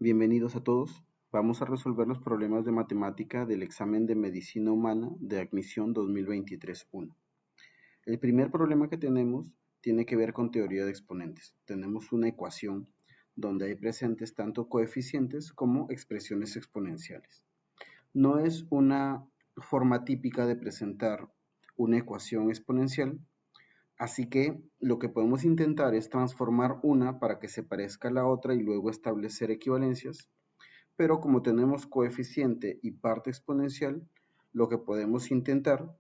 Bienvenidos a todos. Vamos a resolver los problemas de matemática del examen de Medicina Humana de admisión 2023-1. El primer problema que tenemos tiene que ver con teoría de exponentes. Tenemos una ecuación donde hay presentes tanto coeficientes como expresiones exponenciales. No es una forma típica de presentar una ecuación exponencial, así que lo que podemos intentar es transformar una para que se parezca a la otra y luego establecer equivalencias. Pero como tenemos coeficiente y parte exponencial, lo que podemos intentar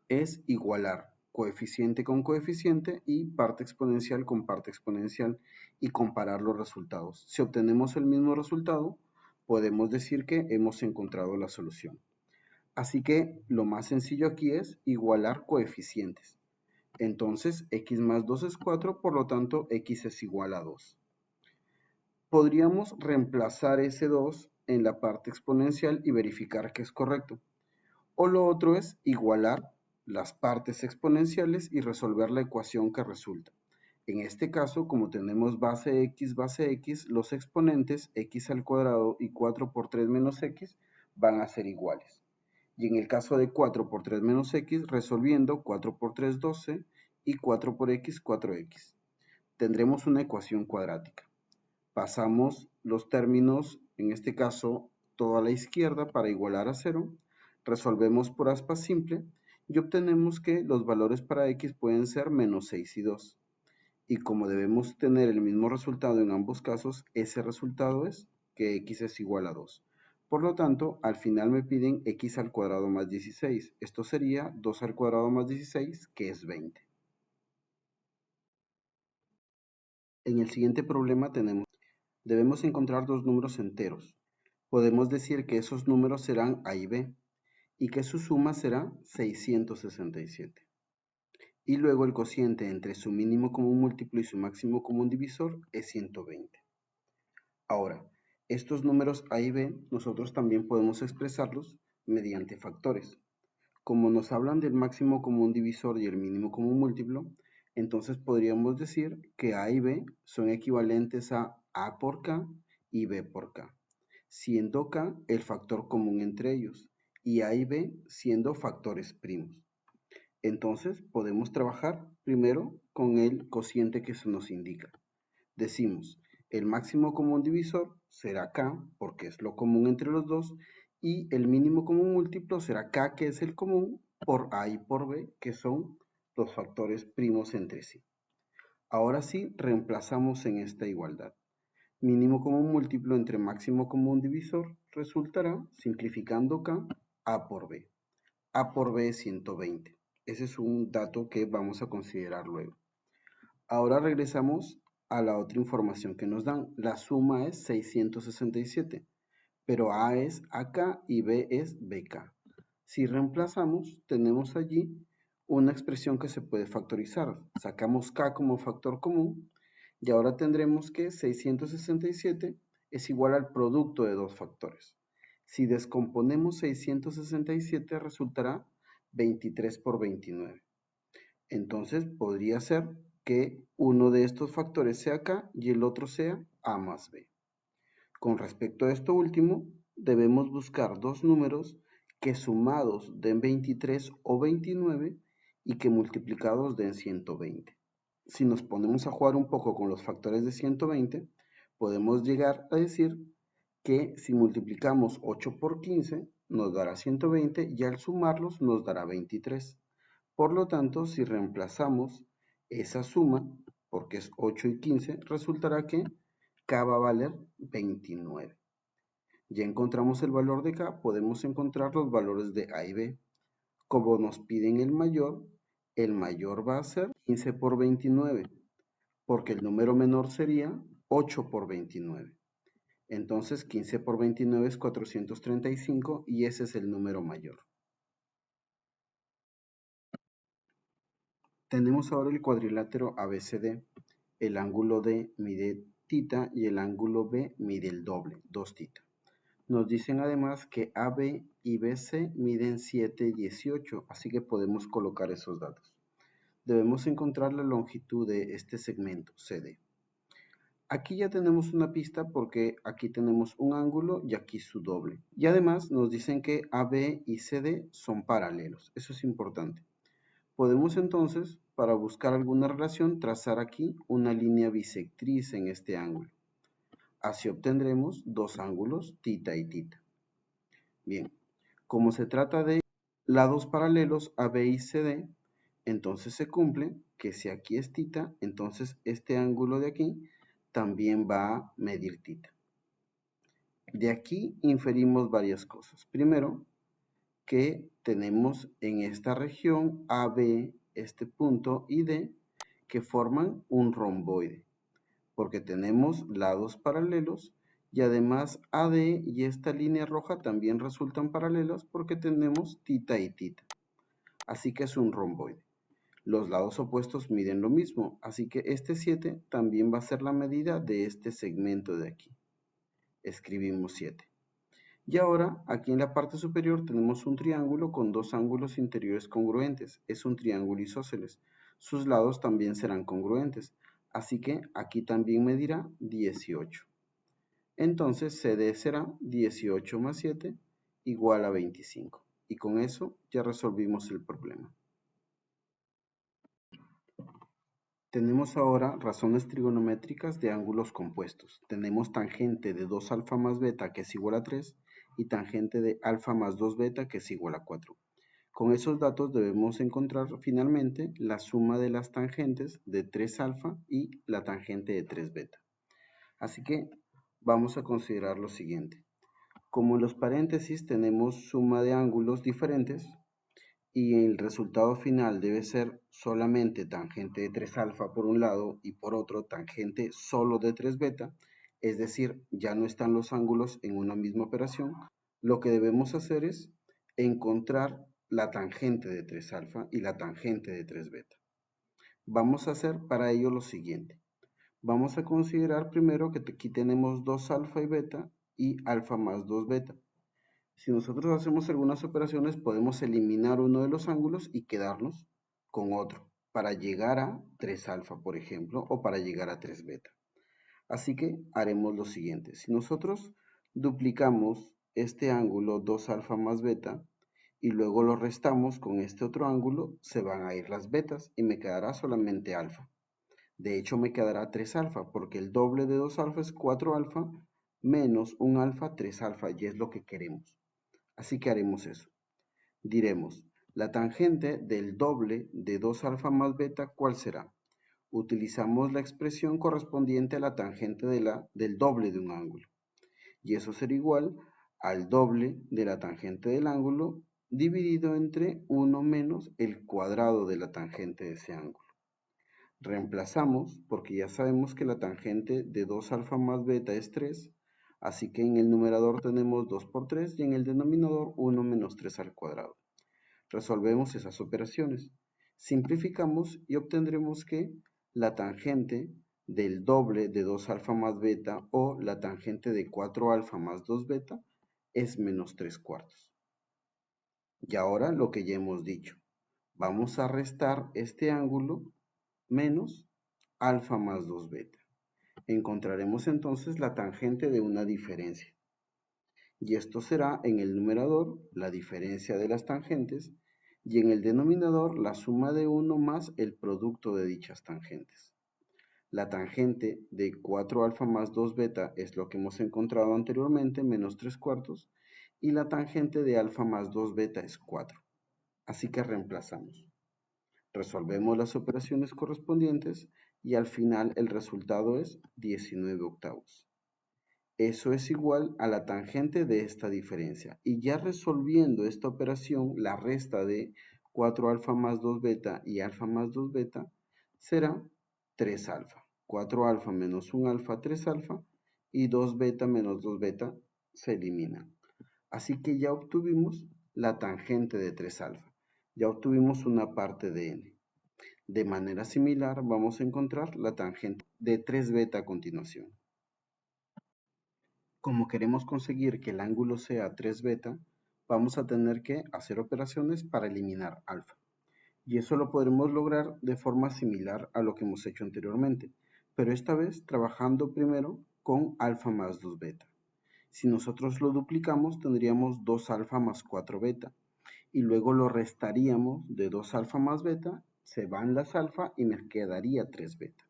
es igualar coeficiente con coeficiente y parte exponencial con parte exponencial y comparar los resultados. Si obtenemos el mismo resultado, podemos decir que hemos encontrado la solución. Así que lo más sencillo aquí es igualar coeficientes. Entonces, x más 2 es 4, por lo tanto, x es igual a 2. Podríamos reemplazar ese 2 en la parte exponencial y verificar que es correcto. O lo otro es igualar las partes exponenciales y resolver la ecuación que resulta. En este caso, como tenemos base x, los exponentes x al cuadrado y 4 por 3 menos x van a ser iguales. Y en el caso de 4 por 3 menos x, resolviendo 4 por 3, 12 y 4 por x, 4x. Tendremos una ecuación cuadrática. Pasamos los términos, en este caso, todo a la izquierda para igualar a 0. Resolvemos por aspa simple y obtenemos que los valores para x pueden ser menos 6 y 2. Y como debemos tener el mismo resultado en ambos casos, ese resultado es que x es igual a 2. Por lo tanto, al final me piden x al cuadrado más 16. Esto sería 2 al cuadrado más 16, que es 20. En el siguiente problema debemos encontrar dos números enteros. Podemos decir que esos números serán a y b y que su suma será 667. Y luego el cociente entre su mínimo común múltiplo y su máximo común divisor es 120. Ahora, estos números a y b nosotros también podemos expresarlos mediante factores. Como nos hablan del máximo común divisor y el mínimo común múltiplo, entonces podríamos decir que a y b son equivalentes a por k y b por k, siendo k el factor común entre ellos y a y b siendo factores primos. Entonces podemos trabajar primero con el cociente que se nos indica. Decimos, el máximo común divisor será k, porque es lo común entre los dos, y el mínimo común múltiplo será k, que es el común, por a y por b, que son los factores primos entre sí. Ahora sí, reemplazamos en esta igualdad. Mínimo común múltiplo entre máximo común divisor resultará, simplificando k, a por b. A por b es 120. Ese es un dato que vamos a considerar luego. Ahora regresamos a la otra información que nos dan. La suma es 667, pero A es AK y B es BK. Si reemplazamos, tenemos allí una expresión que se puede factorizar. Sacamos K como factor común y ahora tendremos que 667 es igual al producto de dos factores. Si descomponemos 667 resultará 23 por 29. Entonces podría ser que uno de estos factores sea K y el otro sea A más B. Con respecto a esto último, debemos buscar dos números que sumados den 23 o 29 y que multiplicados den 120. Si nos ponemos a jugar un poco con los factores de 120, podemos llegar a decir que si multiplicamos 8 por 15 nos dará 120 y al sumarlos nos dará 23. Por lo tanto, si reemplazamos esa suma, porque es 8 y 15, resultará que K va a valer 29. Ya encontramos el valor de K, podemos encontrar los valores de A y B. Como nos piden el mayor va a ser 15 por 29, porque el número menor sería 8 por 29. Entonces 15 por 29 es 435 y ese es el número mayor. Tenemos ahora el cuadrilátero ABCD. El ángulo D mide θ y el ángulo B mide el doble, 2θ. Nos dicen además que AB y BC miden 7 y 18, así que podemos colocar esos datos. Debemos encontrar la longitud de este segmento CD. Aquí ya tenemos una pista porque aquí tenemos un ángulo y aquí su doble. Y además nos dicen que AB y CD son paralelos. Eso es importante. Podemos entonces, para buscar alguna relación, trazar aquí una línea bisectriz en este ángulo. Así obtendremos dos ángulos, θ y θ. Bien, como se trata de lados paralelos AB y CD, entonces se cumple que si aquí es θ, entonces este ángulo de aquí también va a medir θ. De aquí inferimos varias cosas. Primero, que tenemos en esta región AB, este punto, y D, que forman un romboide, porque tenemos lados paralelos y además AD y esta línea roja también resultan paralelas porque tenemos θ y θ. Así que es un romboide. Los lados opuestos miden lo mismo, así que este 7 también va a ser la medida de este segmento de aquí. Escribimos 7. Y ahora, aquí en la parte superior tenemos un triángulo con dos ángulos interiores congruentes. Es un triángulo isósceles. Sus lados también serán congruentes. Así que aquí también medirá 18. Entonces CD será 18 más 7 igual a 25. Y con eso ya resolvimos el problema. Tenemos ahora razones trigonométricas de ángulos compuestos. Tenemos tangente de 2 alfa más beta que es igual a 3 y tangente de alfa más 2 beta que es igual a 4. Con esos datos debemos encontrar finalmente la suma de las tangentes de 3 alfa y la tangente de 3 beta. Así que vamos a considerar lo siguiente. Como en los paréntesis tenemos suma de ángulos diferentes, y el resultado final debe ser solamente tangente de 3 alfa por un lado y por otro tangente solo de 3 beta, es decir, ya no están los ángulos en una misma operación, lo que debemos hacer es encontrar la tangente de 3 alfa y la tangente de 3 beta. Vamos a hacer para ello lo siguiente. Vamos a considerar primero que aquí tenemos 2 alfa y beta y alfa más 2 beta. Si nosotros hacemos algunas operaciones, podemos eliminar uno de los ángulos y quedarnos con otro, para llegar a 3 alfa, por ejemplo, o para llegar a 3 beta. Así que haremos lo siguiente. Si nosotros duplicamos este ángulo 2 alfa más beta, y luego lo restamos con este otro ángulo, se van a ir las betas y me quedará solamente alfa. De hecho, me quedará 3 alfa, porque el doble de 2 alfa es 4 alfa, menos 1 alfa, 3 alfa, y es lo que queremos. Así que haremos eso. Diremos, la tangente del doble de 2 alfa más beta, ¿cuál será? Utilizamos la expresión correspondiente a la tangente del doble de un ángulo. Y eso será igual al doble de la tangente del ángulo dividido entre 1 menos el cuadrado de la tangente de ese ángulo. Reemplazamos porque ya sabemos que la tangente de 2 alfa más beta es 3, así que en el numerador tenemos 2 por 3 y en el denominador 1 menos 3 al cuadrado. Resolvemos esas operaciones. Simplificamos y obtendremos que la tangente del doble de 2 alfa más beta o la tangente de 4 alfa más 2 beta es menos 3 cuartos. Y ahora lo que ya hemos dicho. Vamos a restar este ángulo menos alfa más 2 beta. Encontraremos entonces la tangente de una diferencia. Y esto será en el numerador la diferencia de las tangentes y en el denominador la suma de 1 más el producto de dichas tangentes. La tangente de 4 alfa más 2 beta es lo que hemos encontrado anteriormente, menos 3 cuartos, y la tangente de alfa más 2 beta es 4. Así que reemplazamos. Resolvemos las operaciones correspondientes y al final el resultado es 19 octavos. Eso es igual a la tangente de esta diferencia. Y ya resolviendo esta operación, la resta de 4 alfa más 2 beta y alfa más 2 beta será 3 alfa. 4 alfa menos 1 alfa, 3 alfa, y 2 beta menos 2 beta se eliminan. Así que ya obtuvimos la tangente de 3 alfa. Ya obtuvimos una parte de n. De manera similar, vamos a encontrar la tangente de 3 beta a continuación. Como queremos conseguir que el ángulo sea 3 beta, vamos a tener que hacer operaciones para eliminar alfa. Y eso lo podremos lograr de forma similar a lo que hemos hecho anteriormente. pero esta vez trabajando primero con alfa más 2 beta. Si nosotros lo duplicamos, tendríamos 2 alfa más 4 beta, y luego lo restaríamos de 2 alfa más beta, se van las alfa y me quedaría 3 beta.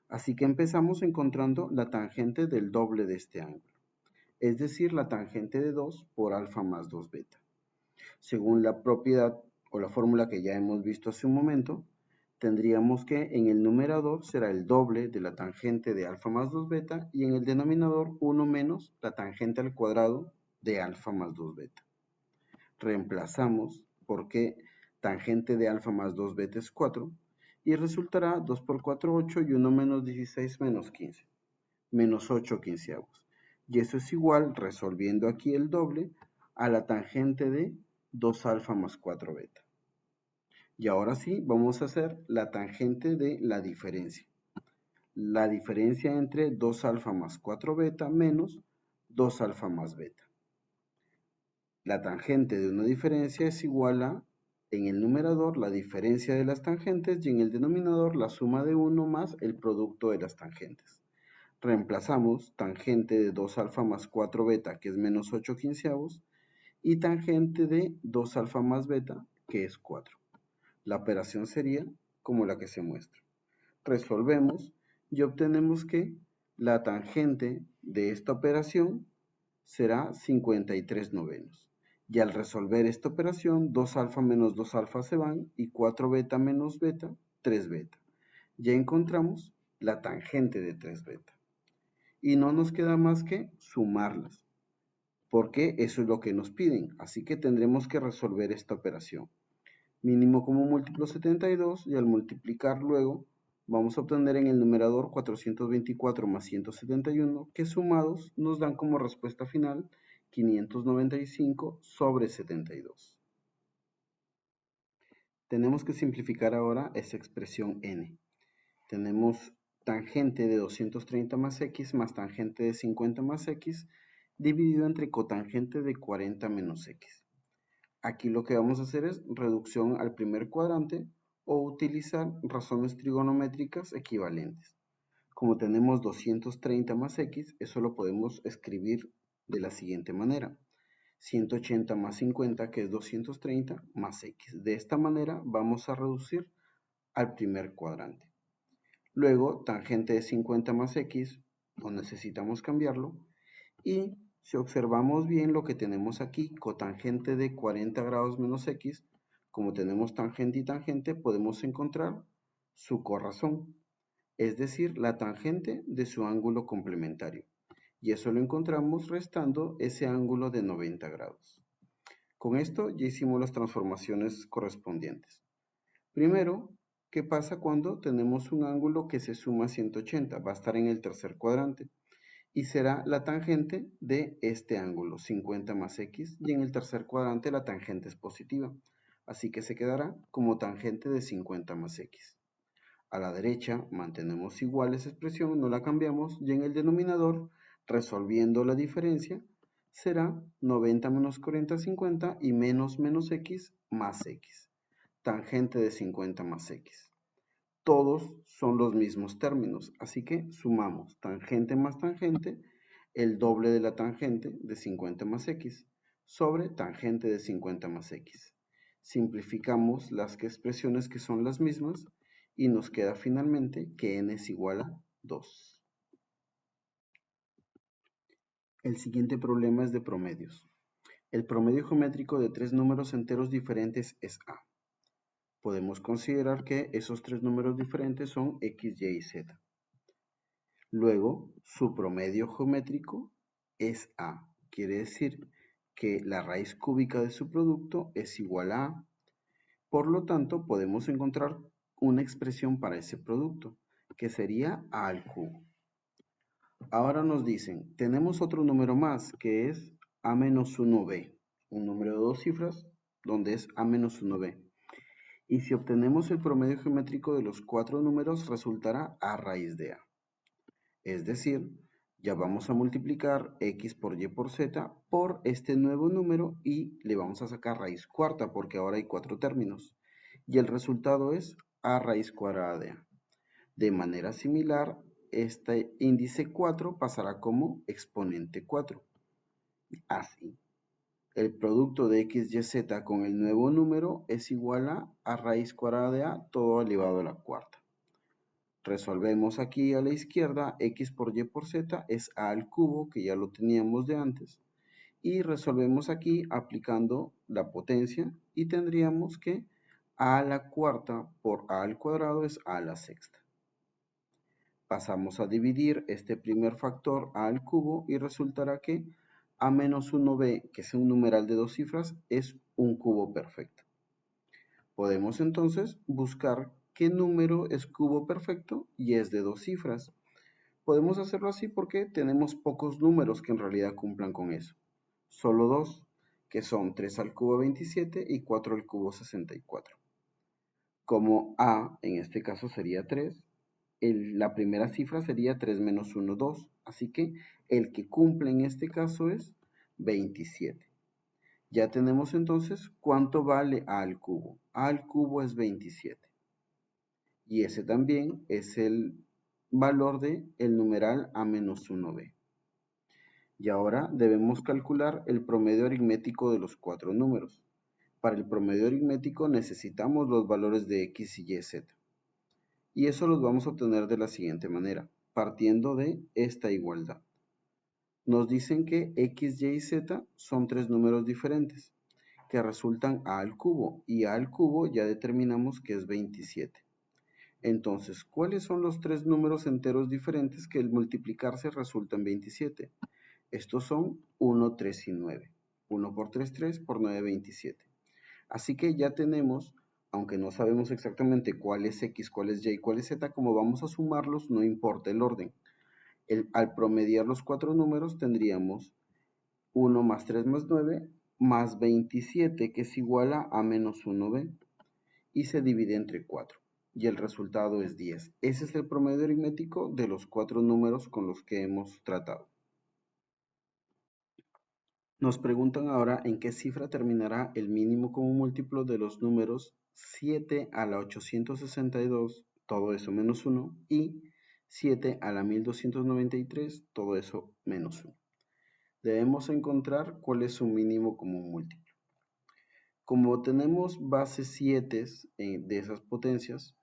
Así que empezamos encontrando la tangente del doble de este ángulo, es decir, la tangente de 2 por alfa más 2 beta. Según la propiedad o la fórmula que ya hemos visto hace un momento, tendríamos que en el numerador será el doble de la tangente de alfa más 2 beta y en el denominador 1 menos la tangente al cuadrado de alfa más 2 beta. Reemplazamos porque tangente de alfa más 2 beta es 4 y resultará 2 por 4, 8 y 1 menos 16 menos 15, menos 8 quinceavos. Y eso es igual, resolviendo aquí el doble, a la tangente de 2 alfa más 4 beta. Y ahora sí, vamos a hacer la tangente de la diferencia. La diferencia entre 2 alfa más 4 beta menos 2 alfa más beta. La tangente de una diferencia es igual a, en el numerador, la diferencia de las tangentes y en el denominador la suma de 1 más el producto de las tangentes. Reemplazamos tangente de 2 alfa más 4 beta, que es menos 8 quinceavos, y tangente de 2 alfa más beta, que es 4. La operación sería como la que se muestra. Resolvemos y obtenemos que la tangente de esta operación será 53 novenos. Y al resolver esta operación, 2 alfa menos 2 alfa se van y 4 beta menos beta, 3 beta. Ya encontramos la tangente de 3 beta. Y no nos queda más que sumarlas, porque eso es lo que nos piden. Así que tendremos que resolver esta operación. Mínimo como múltiplo 72 y al multiplicar luego vamos a obtener en el numerador 424 más 171 que sumados nos dan como respuesta final 595 sobre 72. Tenemos que simplificar ahora esa expresión n. Tenemos tangente de 230 más x más tangente de 50 más x dividido entre cotangente de 40 menos x. Aquí lo que vamos a hacer es reducción al primer cuadrante o utilizar razones trigonométricas equivalentes. Como tenemos 230 más x, eso lo podemos escribir de la siguiente manera. 180 más 50, que es 230, más x. De esta manera vamos a reducir al primer cuadrante. Luego, tangente de 50 más x, no necesitamos cambiarlo. Y si observamos bien lo que tenemos aquí, cotangente de 40 grados menos x, como tenemos tangente y tangente, podemos encontrar su corrazón, es decir, la tangente de su ángulo complementario. Y eso lo encontramos restando ese ángulo de 90 grados. Con esto ya hicimos las transformaciones correspondientes. Primero, ¿qué pasa cuando tenemos un ángulo que se suma a 180? Va a estar en el tercer cuadrante y será la tangente de este ángulo, 50 más x, y en el tercer cuadrante la tangente es positiva, así que se quedará como tangente de 50 más x. A la derecha mantenemos igual esa expresión, no la cambiamos, y en el denominador, resolviendo la diferencia, será 90 menos 40, 50, y menos x más x, tangente de 50 más x. Todos son los mismos términos, así que sumamos tangente más tangente, el doble de la tangente de 50 más x, sobre tangente de 50 más x. Simplificamos las expresiones que son las mismas y nos queda finalmente que n es igual a 2. El siguiente problema es de promedios. El promedio geométrico de tres números enteros diferentes es a. Podemos considerar que esos tres números diferentes son x, y y z. Luego, su promedio geométrico es a. Quiere decir que la raíz cúbica de su producto es igual a a. Por lo tanto, podemos encontrar una expresión para ese producto, que sería a al cubo. Ahora nos dicen, tenemos otro número más, que es a menos 1b. Un número de dos cifras, donde es a menos 1b. Y si obtenemos el promedio geométrico de los cuatro números, resultará a raíz de a. Es decir, ya vamos a multiplicar x por y por z por este nuevo número y le vamos a sacar raíz cuarta porque ahora hay cuatro términos. Y el resultado es a raíz cuadrada de a. De manera similar, este índice 4 pasará como exponente 4. Así, el producto de x, y, z con el nuevo número es igual a raíz cuadrada de a todo elevado a la cuarta. Resolvemos aquí a la izquierda, x por y por z es a al cubo, que ya lo teníamos de antes. Y resolvemos aquí aplicando la potencia y tendríamos que a la cuarta por a al cuadrado es a la sexta. Pasamos a dividir este primer factor a al cubo y resultará que a menos 1b, que es un numeral de dos cifras, es un cubo perfecto. Podemos entonces buscar qué número es cubo perfecto y es de dos cifras. Podemos hacerlo así porque tenemos pocos números que en realidad cumplan con eso. Solo dos, que son 3 al cubo 27 y 4 al cubo 64. Como a en este caso sería 3, la primera cifra sería 3 menos 1, 2. Así que el que cumple en este caso es 27. Ya tenemos entonces cuánto vale a al cubo. A al cubo es 27. Y ese también es el valor del numeral a menos 1b. Y ahora debemos calcular el promedio aritmético de los cuatro números. Para el promedio aritmético necesitamos los valores de x y z. Y eso los vamos a obtener de la siguiente manera, partiendo de esta igualdad. Nos dicen que x, y z son tres números diferentes, que resultan a al cubo, y a al cubo ya determinamos que es 27. Entonces, ¿cuáles son los tres números enteros diferentes que al multiplicarse resultan 27? Estos son 1, 3 y 9. 1 por 3, 3, por 9, 27. Así que ya tenemos, aunque no sabemos exactamente cuál es x, cuál es y y cuál es z, como vamos a sumarlos, no importa el orden. Al promediar los cuatro números tendríamos 1 más 3 más 9 más 27, que es igual a menos 1b, y se divide entre 4. Y el resultado es 10. Ese es el promedio aritmético de los cuatro números con los que hemos tratado. Nos preguntan ahora en qué cifra terminará el mínimo común múltiplo de los números 7 a la 862, todo eso menos 1, y 7 a la 1293, todo eso menos 1. Debemos encontrar cuál es su mínimo común múltiplo. Como tenemos bases 7 de esas potencias,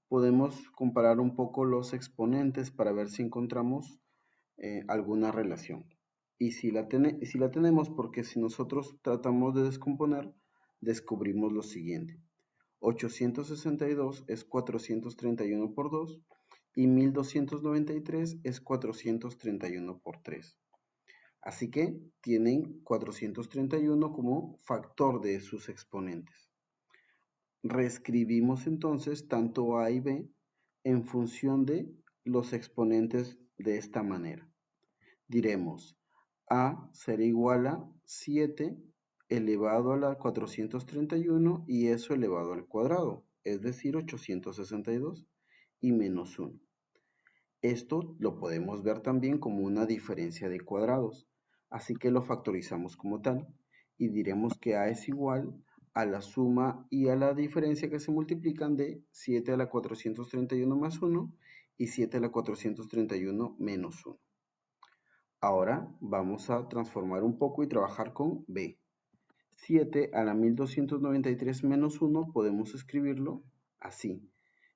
podemos comparar un poco los exponentes para ver si encontramos alguna relación. Y si la tenemos, porque si nosotros tratamos de descomponer, descubrimos lo siguiente. 862 es 431 por 2 y 1293 es 431 por 3. Así que tienen 431 como factor de sus exponentes. Reescribimos entonces tanto a y b en función de los exponentes de esta manera. Diremos, a será igual a 7 elevado a la 431 y eso elevado al cuadrado, es decir, 862 y menos 1. Esto lo podemos ver también como una diferencia de cuadrados, así que lo factorizamos como tal y diremos que a es igual a la suma y a la diferencia que se multiplican de 7 a la 431 más 1 y 7 a la 431 menos 1. Ahora vamos a transformar un poco y trabajar con b. 7 a la 1293 menos 1 podemos escribirlo así.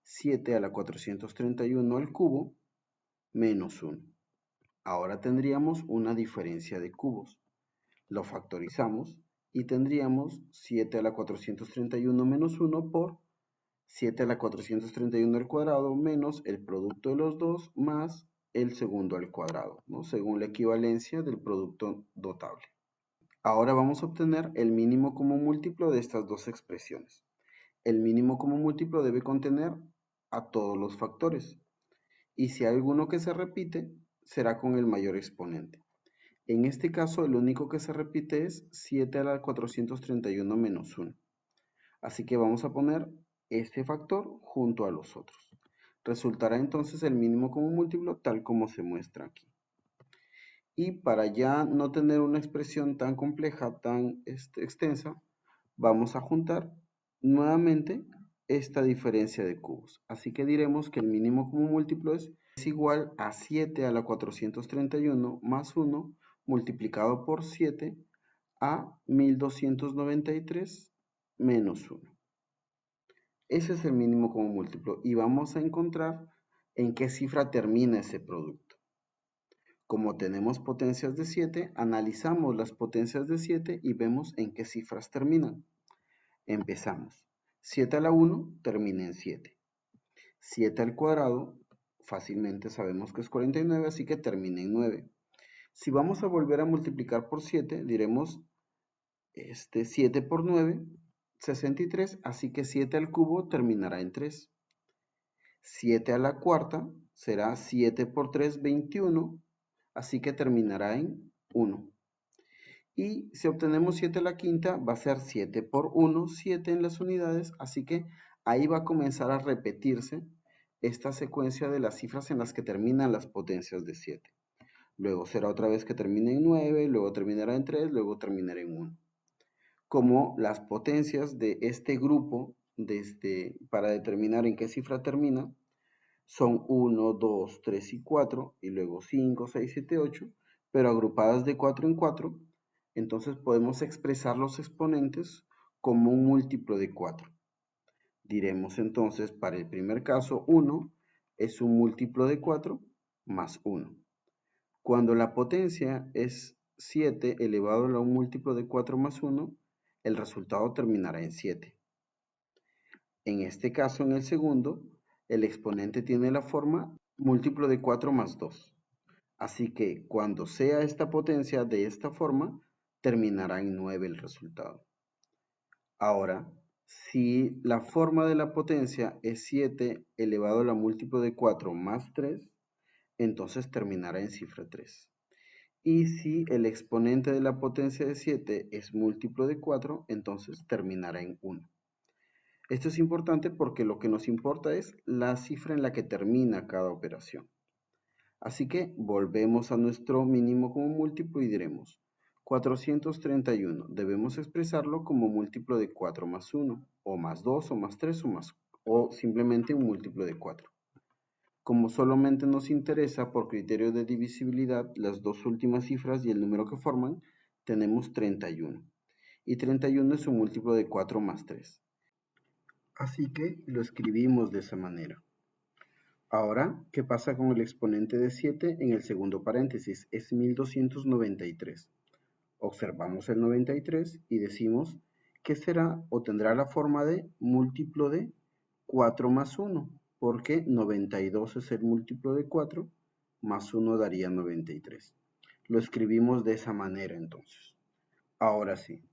7 a la 431 al cubo menos 1. Ahora tendríamos una diferencia de cubos. Lo factorizamos y tendríamos 7 a la 431 menos 1 por 7 a la 431 al cuadrado menos el producto de los dos más el segundo al cuadrado, ¿no? Según la equivalencia del producto dotable. Ahora vamos a obtener el mínimo común múltiplo de estas dos expresiones. El mínimo común múltiplo debe contener a todos los factores. Y si hay alguno que se repite, será con el mayor exponente. En este caso, el único que se repite es 7 a la 431 menos 1. Así que vamos a poner este factor junto a los otros. Resultará entonces el mínimo común múltiplo tal como se muestra aquí. Y para ya no tener una expresión tan compleja, tan extensa, vamos a juntar nuevamente esta diferencia de cubos. Así que diremos que el mínimo común múltiplo es igual a 7 a la 431 más 1 multiplicado por 7 a 1293 menos 1. Ese es el mínimo común múltiplo y vamos a encontrar en qué cifra termina ese producto. Como tenemos potencias de 7, analizamos las potencias de 7 y vemos en qué cifras terminan. Empezamos. 7 a la 1 termina en 7. 7 al cuadrado, fácilmente sabemos que es 49, así que termina en 9. Si vamos a volver a multiplicar por 7, diremos 7 por 9, 63, así que 7 al cubo terminará en 3. 7 a la cuarta será 7 por 3, 21, así que terminará en 1. Y si obtenemos 7 a la quinta, va a ser 7 por 1, 7 en las unidades, así que ahí va a comenzar a repetirse esta secuencia de las cifras en las que terminan las potencias de 7. Luego será otra vez que termine en 9, luego terminará en 3, luego terminará en 1. Como las potencias de este grupo, para determinar en qué cifra termina, son 1, 2, 3 y 4, y luego 5, 6, 7, 8, pero agrupadas de 4 en 4, entonces podemos expresar los exponentes como un múltiplo de 4. Diremos entonces, para el primer caso, 1 es un múltiplo de 4 más 1. Cuando la potencia es 7 elevado a un múltiplo de 4 más 1, el resultado terminará en 7. En este caso, en el segundo, el exponente tiene la forma múltiplo de 4 más 2. Así que cuando sea esta potencia de esta forma, terminará en 9 el resultado. Ahora, si la forma de la potencia es 7 elevado a la múltiplo de 4 más 3, entonces terminará en cifra 3. Y si el exponente de la potencia de 7 es múltiplo de 4, entonces terminará en 1. Esto es importante porque lo que nos importa es la cifra en la que termina cada operación. Así que volvemos a nuestro mínimo como múltiplo y diremos 431. Debemos expresarlo como múltiplo de 4 más 1, o más 2, o más 3, o simplemente un múltiplo de 4. Como solamente nos interesa por criterio de divisibilidad las dos últimas cifras y el número que forman, tenemos 31. Y 31 es un múltiplo de 4 más 3. Así que lo escribimos de esa manera. Ahora, ¿qué pasa con el exponente de 7 en el segundo paréntesis? Es 1293. Observamos el 93 y decimos que será o tendrá la forma de múltiplo de 4 más 1, porque 92 es el múltiplo de 4, más 1 daría 93. Lo escribimos de esa manera entonces. Ahora sí,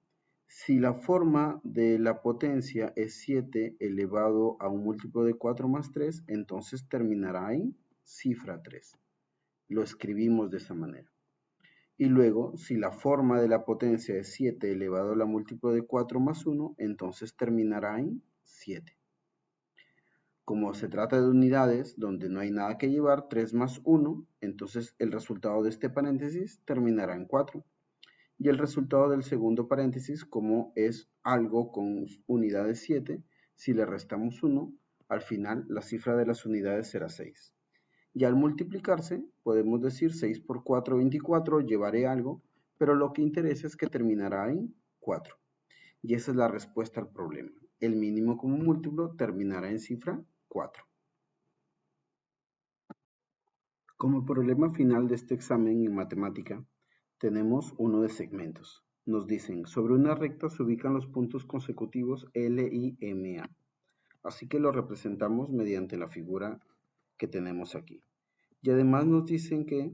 si la forma de la potencia es 7 elevado a un múltiplo de 4 más 3, entonces terminará en cifra 3. Lo escribimos de esa manera. Y luego, si la forma de la potencia es 7 elevado a la múltiplo de 4 más 1, entonces terminará en 7. Como se trata de unidades donde no hay nada que llevar, 3 más 1, entonces el resultado de este paréntesis terminará en 4. Y el resultado del segundo paréntesis, como es algo con unidades 7, si le restamos 1, al final la cifra de las unidades será 6. Y al multiplicarse, podemos decir 6 por 4, 24, llevaré algo, pero lo que interesa es que terminará en 4. Y esa es la respuesta al problema. El mínimo común múltiplo terminará en cifra 4. Como problema final de este examen en matemática, tenemos uno de segmentos. Nos dicen, sobre una recta se ubican los puntos consecutivos L, I, M, A. Así que lo representamos mediante la figura que tenemos aquí. Y además nos dicen que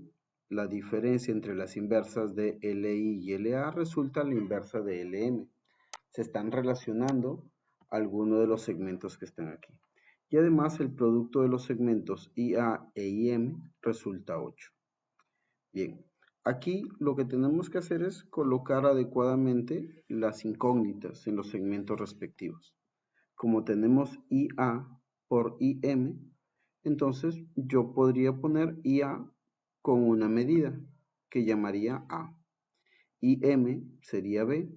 la diferencia entre las inversas de LI y LA resulta la inversa de LM. Se están relacionando algunos de los segmentos que están aquí. Y además el producto de los segmentos IA e IM resulta 8. Bien, aquí lo que tenemos que hacer es colocar adecuadamente las incógnitas en los segmentos respectivos. Como tenemos IA por IM, entonces yo podría poner IA con una medida que llamaría A. IM sería B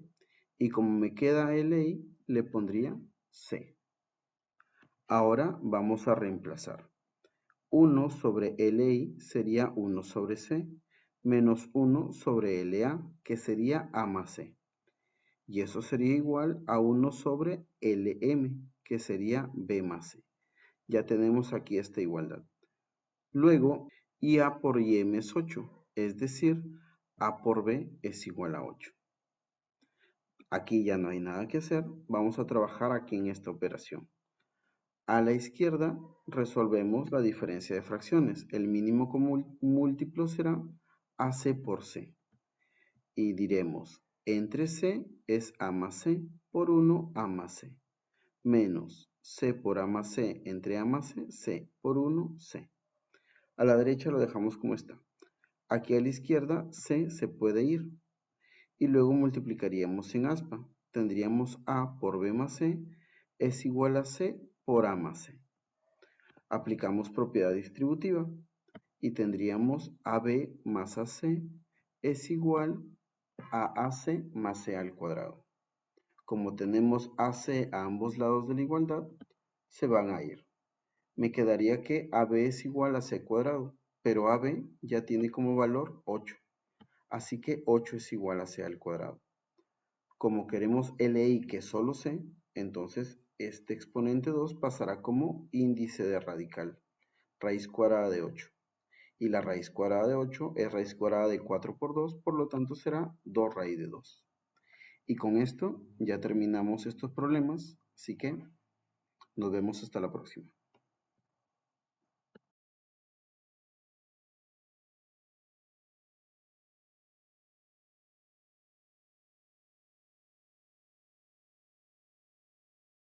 y como me queda LI le pondría C. Ahora vamos a reemplazar. 1 sobre LI sería 1 sobre C, menos 1 sobre LA, que sería A más C. Y eso sería igual a 1 sobre LM, que sería B más C. Ya tenemos aquí esta igualdad. Luego, IA por IM es 8, es decir, A por B es igual a 8. Aquí ya no hay nada que hacer, vamos a trabajar aquí en esta operación. A la izquierda resolvemos la diferencia de fracciones. El mínimo común múltiplo será AC por C. Y diremos, entre C es A más C por 1 A más C, menos C por A más C entre A más C, C por 1 C. A la derecha lo dejamos como está. Aquí a la izquierda C se puede ir. Y luego multiplicaríamos en aspa. Tendríamos A por B más C es igual a C por A más C. Aplicamos propiedad distributiva y tendríamos AB más AC es igual a AC más C al cuadrado. Como tenemos AC a ambos lados de la igualdad, se van a ir. Me quedaría que AB es igual a C cuadrado, pero AB ya tiene como valor 8. Así que 8 es igual a C al cuadrado. Como queremos LI que es solo C, entonces este exponente 2 pasará como índice de radical, raíz cuadrada de 8. Y la raíz cuadrada de 8 es raíz cuadrada de 4 por 2, por lo tanto será 2 raíz de 2. Y con esto ya terminamos estos problemas, así que nos vemos hasta la próxima.